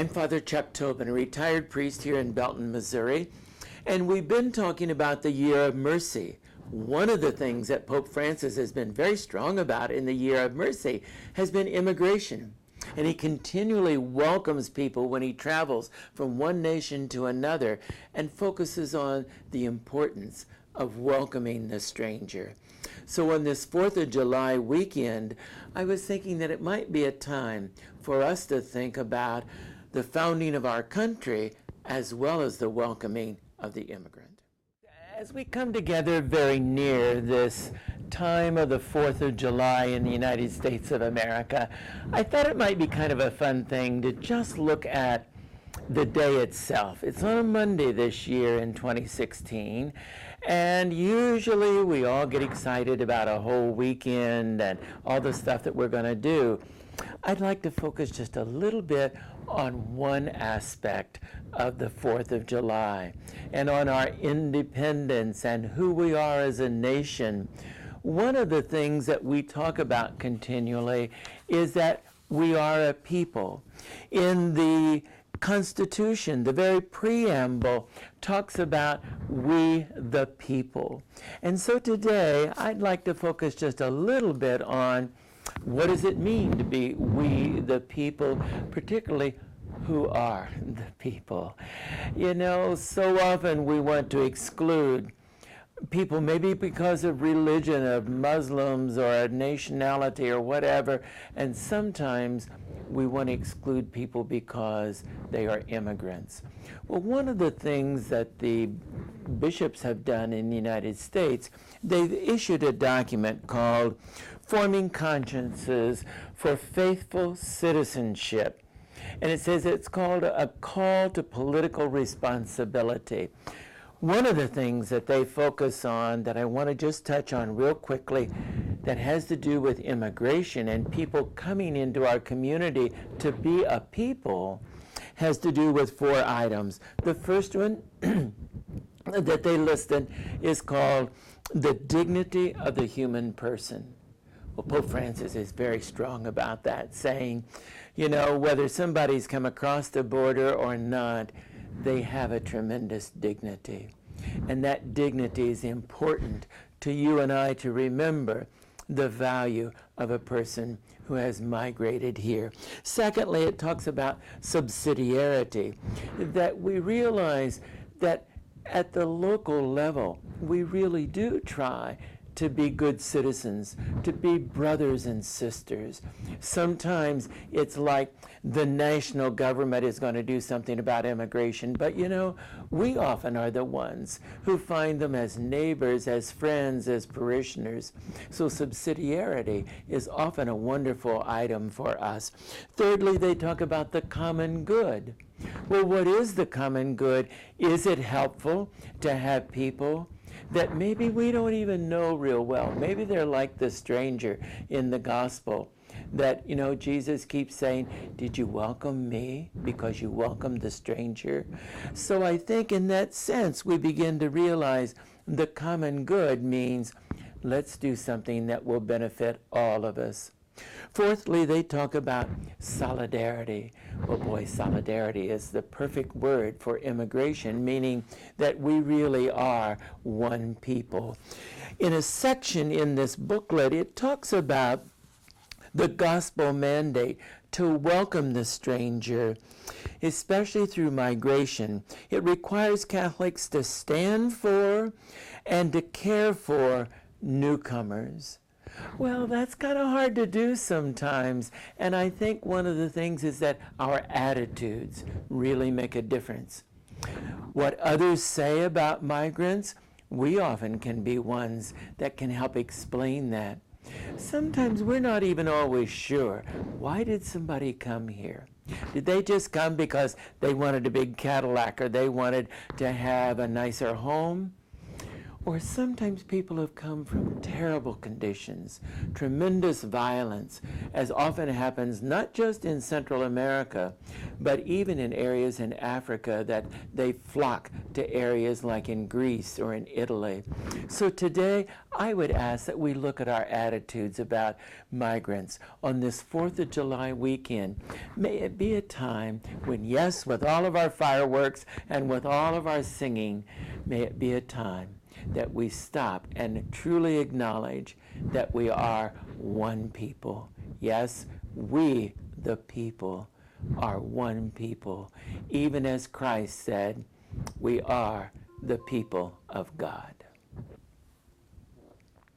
I'm Father Chuck Tobin, a retired priest here in Belton, Missouri, and we've been talking about the Year of Mercy. One of the things that Pope Francis has been very strong about in the Year of Mercy has been immigration. And he continually welcomes people when he travels from one nation to another and focuses on the importance of welcoming the stranger. So on this 4th of July weekend, I was thinking that it might be a time for us to think about the founding of our country as well as the welcoming of the immigrant. As we come together very near this time of the 4th of July in the United States of America, I thought it might be kind of a fun thing to just look at the day itself. It's on a Monday this year in 2016, and usually we all get excited about a whole weekend and all the stuff that we're going to do. I'd like to focus just a little bit on one aspect of the 4th of July and on our independence and who we are as a nation. One of the things that we talk about continually is that we are a people. In the Constitution, the very preamble talks about we the people. And so today I'd like to focus just a little bit on what does it mean to be we the people, particularly who are the people. You know, so often we want to exclude people, maybe because of religion, of Muslims or a nationality or whatever, and sometimes we want to exclude people because they are immigrants. Well, one of the things that the bishops have done in the United States, they've issued a document called Forming Consciences for Faithful Citizenship. And it says it's called a call to political responsibility. One of the things that they focus on that I want to just touch on real quickly that has to do with immigration and people coming into our community to be a people has to do with 4 items. The first one that they listed is called the dignity of the human person. Well, Pope Francis is very strong about that, saying, you know, whether somebody's come across the border or not, they have a tremendous dignity. And that dignity is important to you and I to remember the value of a person who has migrated here. Secondly, it talks about subsidiarity, that we realize that at the local level, we really do try to be good citizens, to be brothers and sisters. Sometimes it's like the national government is going to do something about immigration, but you know, we often are the ones who find them as neighbors, as friends, as parishioners. So subsidiarity is often a wonderful item for us. Thirdly, they talk about the common good. Well, what is the common good? Is it helpful to have people that maybe we don't even know real well? Maybe they're like the stranger in the gospel that, you know, Jesus keeps saying, did you welcome me because you welcomed the stranger? So I think in that sense, we begin to realize the common good means let's do something that will benefit all of us. Fourthly, they talk about solidarity. Well, boy, solidarity is the perfect word for immigration, meaning that we really are one people. In a section in this booklet, it talks about the gospel mandate to welcome the stranger, especially through migration. It requires Catholics to stand for and to care for newcomers. Well, that's kind of hard to do sometimes, and I think one of the things is that our attitudes really make a difference. What others say about migrants, we often can be ones that can help explain that. Sometimes we're not even always sure. Why did somebody come here? Did they just come because they wanted a big Cadillac or they wanted to have a nicer home? Or sometimes people have come from terrible conditions, tremendous violence, as often happens not just in Central America, but even in areas in Africa that they flock to areas like in Greece or in Italy. So today, I would ask that we look at our attitudes about migrants on this 4th of July weekend. May it be a time when, yes, with all of our fireworks and with all of our singing, may it be a time that we stop and truly acknowledge that we are one people. Yes, we, the people, are one people. Even as Christ said, we are the people of God.